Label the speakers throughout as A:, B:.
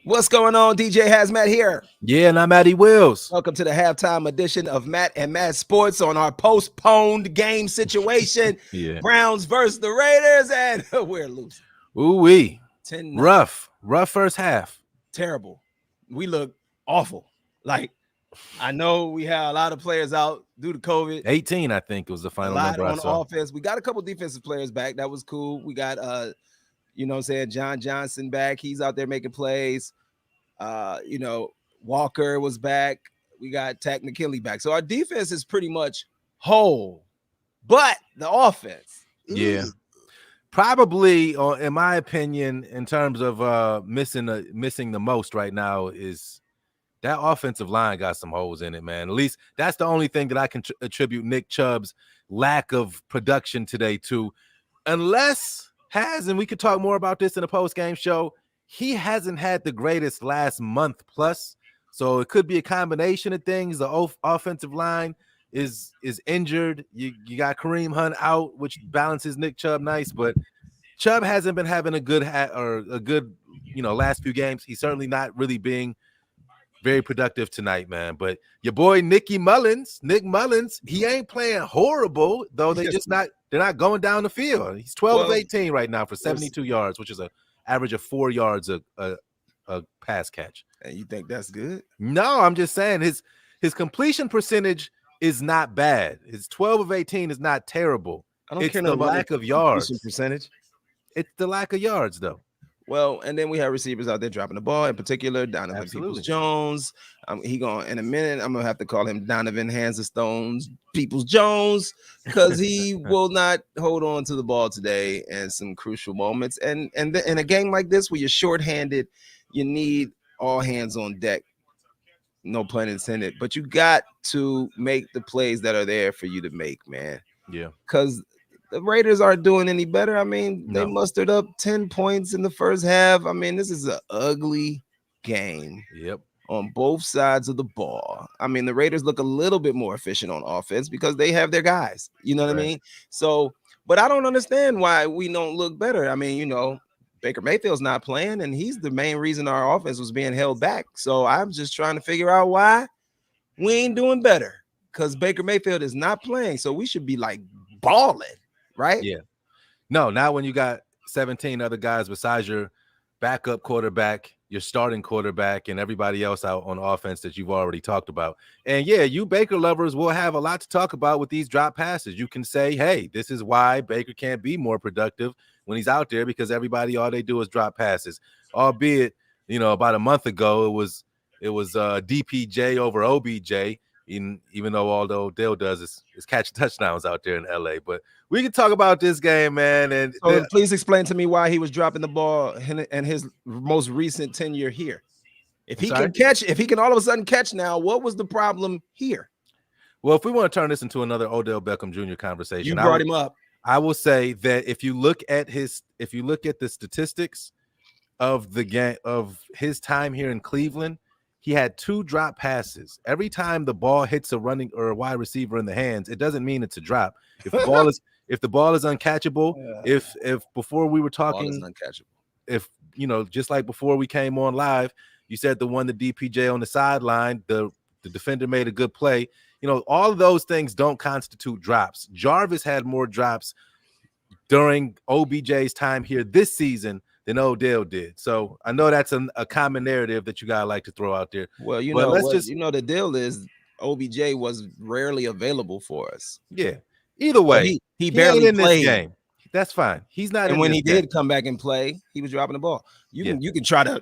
A: What's going on? DJ Hazmat here.
B: Yeah, and I'm Matty Wills.
A: Welcome to the halftime edition of Matt and Matt Sports on our postponed game situation.
B: Yeah.
A: Browns versus the Raiders, and we're losing.
B: Ooh-wee.
A: 10-9.
B: Rough first half.
A: Terrible. We look awful. Like, I know we had a lot of players out due to COVID.
B: 18, I think, was the
A: A
B: final
A: lot
B: number I
A: on
B: saw.
A: offense. We got a couple defensive players back. That was cool. We got John Johnson back. He's out there making plays. Walker was back. We got Tack McKinley back. So our defense is pretty much whole, but the offense.
B: Yeah. Probably, in my opinion, in terms of missing the most right now is that offensive line got some holes in it, man. At least that's the only thing that I can attribute Nick Chubb's lack of production today to. Unless and we could talk more about this in a post-game show, he hasn't had the greatest last month plus. So it could be a combination of things. The offensive line is injured. You got Kareem Hunt out, which balances Nick Chubb nice, but Chubb hasn't been having a good last few games. He's certainly not really being very productive tonight, man. But your boy Nick Mullins, he ain't playing horrible, though they're not going down the field. He's 12 of 18 right now for 72 yards, which is an average of 4 yards a pass catch.
A: And you think that's good?
B: No, I'm just saying his completion percentage is not bad. His 12 of 18 is not terrible.
A: I don't
B: It's
A: care
B: the
A: about
B: lack of yards.
A: Percentage.
B: It's the lack of yards, though.
A: Well, and then we have receivers out there dropping the ball, in particular Donovan Peoples-Jones. In a minute, I'm gonna have to call him Donovan Hands of Stones Peoples-Jones because he will not hold on to the ball today in some crucial moments. And in a game like this where you're shorthanded, you need all hands on deck. No pun intended, but you got to make the plays that are there for you to make, man.
B: Yeah,
A: because the Raiders aren't doing any better. I mean, they mustered up 10 points in the first half. I mean, this is an ugly game.
B: Yep.
A: On both sides of the ball. I mean, the Raiders look a little bit more efficient on offense because they have their guys. You know what I mean? So, but I don't understand why we don't look better. I mean, Baker Mayfield's not playing, and he's the main reason our offense was being held back. So I'm just trying to figure out why we ain't doing better because Baker Mayfield is not playing. So we should be like balling. Right?
B: Yeah. No, now when you got 17 other guys besides your backup quarterback, your starting quarterback, and everybody else out on offense that you've already talked about. And yeah, you Baker lovers will have a lot to talk about with these drop passes. You can say, hey, this is why Baker can't be more productive when he's out there because everybody, all they do is drop passes. Albeit, about a month ago, it was DPJ over OBJ. Even though all Odell does is catch touchdowns out there in LA. But we can talk about this game, man. And
A: so please explain to me why he was dropping the ball in his most recent tenure here. If he can all of a sudden catch now, what was the problem here?
B: Well, if we want to turn this into another Odell Beckham Jr. conversation,
A: you brought him up.
B: I will say that if you look at the statistics of the game of his time here in Cleveland, he had 2 drop passes. Every time the ball hits a running or a wide receiver in the hands, it doesn't mean it's a drop. If the ball is uncatchable, if before we were talking, if just like before we came on live, you said the one the DPJ on the sideline, the defender made a good play. All of those things don't constitute drops. Jarvis had more drops during OBJ's time here this season than Odell did. So I know that's a common narrative that you guys like to throw out there.
A: Well, the deal is OBJ was rarely available for us.
B: Yeah. Either way,
A: he barely
B: in
A: played.
B: This game. That's fine. He's not.
A: And when he did come back and play, he was dropping the ball. You can try to,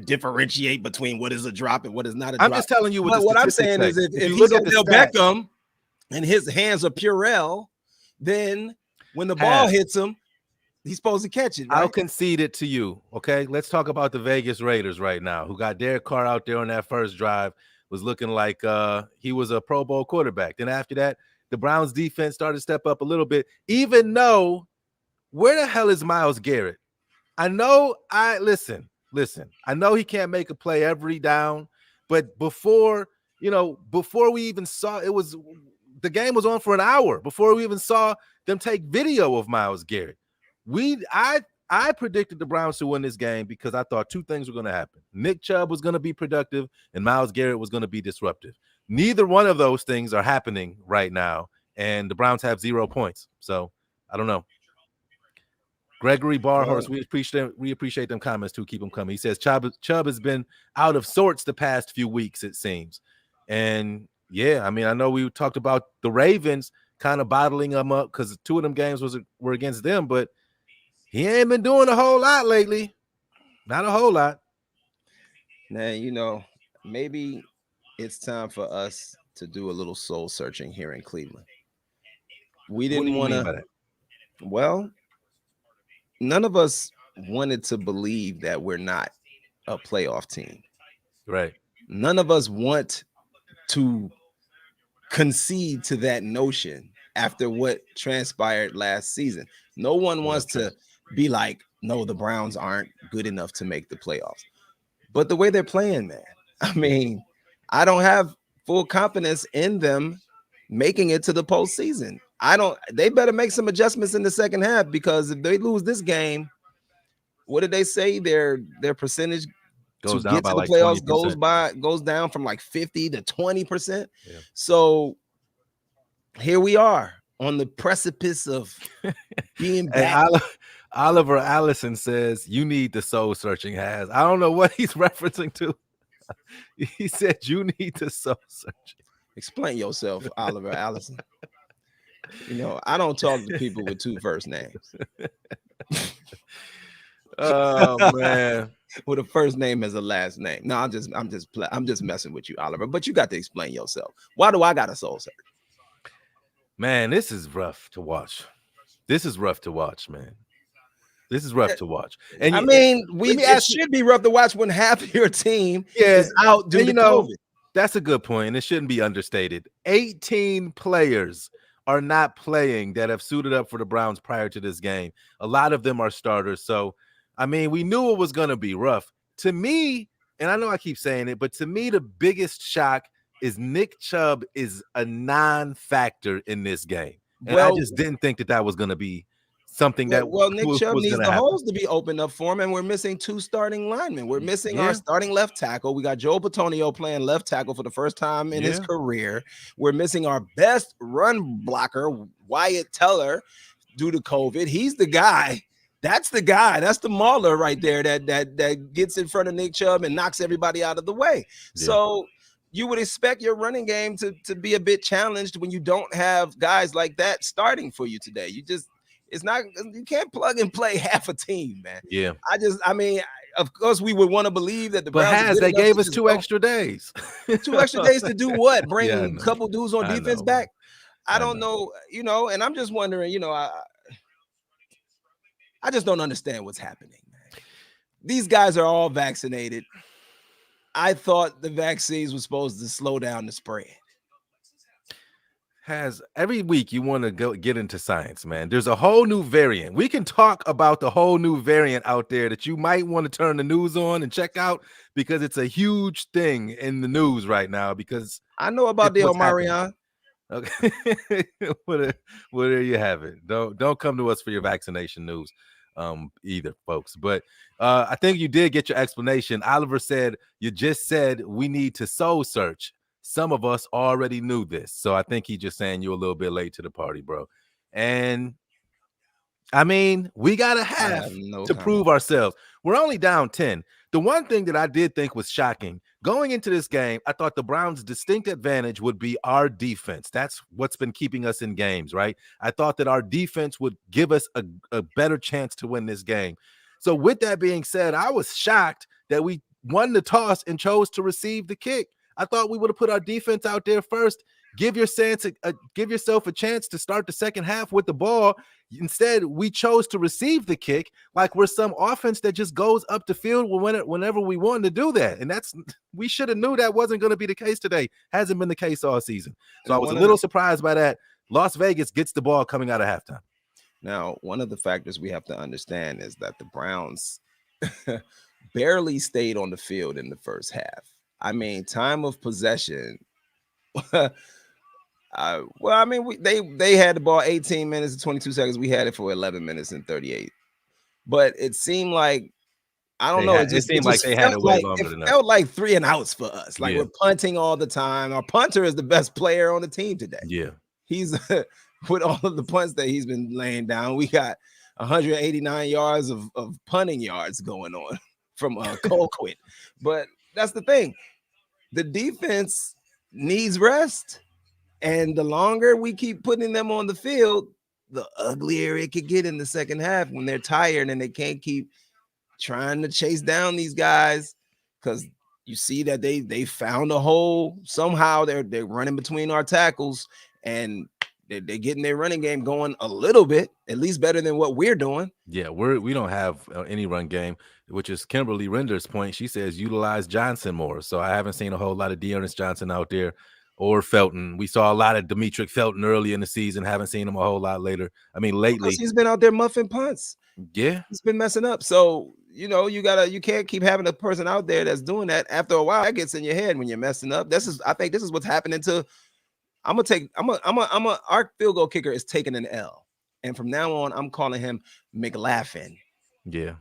A: differentiate between what is a drop and what is not a drop.
B: I'm just telling you
A: what I'm saying is if he's Odell Beckham and his hands are Purell, then when the ball hits him, he's supposed to catch it. Right?
B: I'll concede it to you. Okay, let's talk about the Vegas Raiders right now, who got Derek Carr out there on that first drive, was looking like he was a Pro Bowl quarterback. Then after that, the Browns defense started to step up a little bit, even though where the hell is Myles Garrett? I know listen, I know he can't make a play every down, but before we even saw the game was on for an hour before we even saw them take video of Myles Garrett. I predicted the Browns to win this game because I thought two things were going to happen. Nick Chubb was going to be productive and Myles Garrett was going to be disruptive. Neither one of those things are happening right now, and the Browns have 0 points. So I don't know. Gregory Barhorse, we appreciate them comments too. Keep them coming. He says Chubb has been out of sorts the past few weeks, it seems. And yeah, I mean, I know we talked about the Ravens kind of bottling them up because 2 of them games were against them, but he ain't been doing a whole lot lately. Not a whole lot.
A: Now, maybe it's time for us to do a little soul searching here in Cleveland. We didn't want to. Well, none of us wanted to believe that we're not a playoff team.
B: Right.
A: None of us want to concede to that notion after what transpired last season. No one wants to be like, no, the Browns aren't good enough to make the playoffs. But the way they're playing, man, I mean, I don't have full confidence in them making it to the postseason. They better make some adjustments in the second half, because if they lose this game, what did they say? Their percentage
B: goes
A: to
B: down
A: get
B: by
A: to the
B: like
A: playoffs goes down from like 50 to 20%. Yeah. So here we are on the precipice of being back.
B: Oliver Allison says you need the soul searching has. I don't know what he's referencing to. He said you need the soul searching.
A: Explain yourself, Oliver Allison. I don't talk to people with 2 first names.
B: Oh man.
A: With a first name as a last name. No, I'm just messing with you, Oliver. But you got to explain yourself. Why do I got a soul search?
B: Man, this is rough to watch. This is rough to watch, man. This is rough to watch. And
A: I mean, it should be rough to watch when half of your team is out due to COVID.
B: That's a good point, and it shouldn't be understated. 18 players are not playing that have suited up for the Browns prior to this game. A lot of them are starters. So, I mean, we knew it was going to be rough. To me, and I know I keep saying it, but to me, the biggest shock is Nick Chubb is a non-factor in this game. And I just didn't think that was going to be something that
A: Nick Chubb needs the holes to be opened up for him, and we're missing 2 starting linemen. We're missing our starting left tackle. We got Joe Bitonio playing left tackle for the first time in his career. We're missing our best run blocker, Wyatt Teller, due to COVID. He's the guy. That's the guy. That's the mauler right there that gets in front of Nick Chubb and knocks everybody out of the way. Yeah. So you would expect your running game to be a bit challenged when you don't have guys like that starting for you today. You can't plug and play half a team, man.
B: Yeah.
A: I mean, of course we would want to believe that the Browns
B: they gave us 2 extra days.
A: 2 extra days to do what? Bring a couple dudes on defense back? I don't know, and I'm just wondering, I just don't understand what's happening, man. These guys are all vaccinated. I thought the vaccines were supposed to slow down the spread.
B: Every week you want to get into science, man. There's a whole new variant. We can talk about the whole new variant out there that you might want to turn the news on and check out, because it's a huge thing in the news right now. Because
A: I know about the Omarion.
B: Okay, well, there you have it. Don't come to us for your vaccination news, either, folks. But I think you did get your explanation. Oliver said you just said we need to soul search. Some of us already knew this. So I think he's just saying you're a little bit late to the party, bro. And I mean, we got to prove ourselves. We're only down 10. The one thing that I did think was shocking going into this game, I thought the Browns' distinct advantage would be our defense. That's what's been keeping us in games, right? I thought that our defense would give us a better chance to win this game. So with that being said, I was shocked that we won the toss and chose to receive the kick. I thought we would have put our defense out there first. Give yourself a chance to start the second half with the ball. Instead, we chose to receive the kick like we're some offense that just goes up the field whenever we want to do that. And we should have knew that wasn't going to be the case today. Hasn't been the case all season. So I was a little surprised by that. Las Vegas gets the ball coming out of halftime.
A: Now, one of the factors we have to understand is that the Browns barely stayed on the field in the first half. I mean, time of possession. They had the ball 18 minutes and 22 seconds. We had it for 11 minutes and 38. but it seemed like I don't
B: They
A: know.
B: had- it seemed like they had it way longer than us.
A: Felt like 3 and outs for us. Like
B: Yeah.
A: we're punting all the time. Our punter is the best player on the team today.
B: Yeah.
A: He's with all of the punts that he's been laying down. We got 189 yards of punting yards going on from Colquitt. But that's the thing. The defense needs rest. And the longer we keep putting them on the field, the uglier it could get in the second half when they're tired and they can't keep trying to chase down these guys, because you see that they found a hole. Somehow they're running between our tackles and they're getting their running game going a little bit, at least better than what we're doing.
B: Yeah, we don't have any run game, which is Kimberly Render's point. She says utilize Johnson more. So I haven't seen a whole lot of Dearness Johnson out there or Felton. We saw a lot of Demetric Felton early in the season. Haven't seen him a whole lot later. I mean, lately
A: he's been out there muffing punts.
B: Yeah,
A: he's been messing up. So you can't keep having a person out there that's doing that. After a while, that gets in your head when you're messing up. I think this is what's happening to. Our field goal kicker is taking an L, and from now on, I'm calling him McLaughlin.
B: Yeah,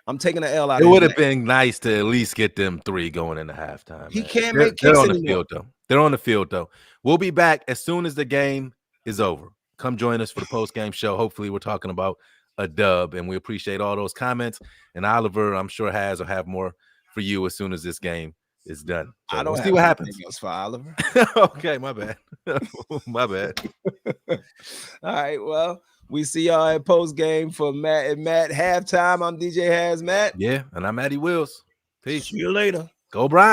A: I'm taking an L out.
B: It would have been nice to at least get them 3 going into halftime.
A: He can't make kicks
B: on the
A: anymore.
B: field though. They're on the field though. We'll be back as soon as the game is over. Come join us for the post-game show. Hopefully, we're talking about a dub, and we appreciate all those comments. And Oliver, I'm sure, will have more for you as soon as this game is done. So
A: I don't
B: see what happens
A: for Oliver.
B: Okay, my bad. My bad.
A: All right, well, we see y'all at post game for Matt and Matt halftime. I'm DJ Hazmat.
B: Yeah, and I'm Matty Wills. Peace.
A: See you later.
B: Go Browns.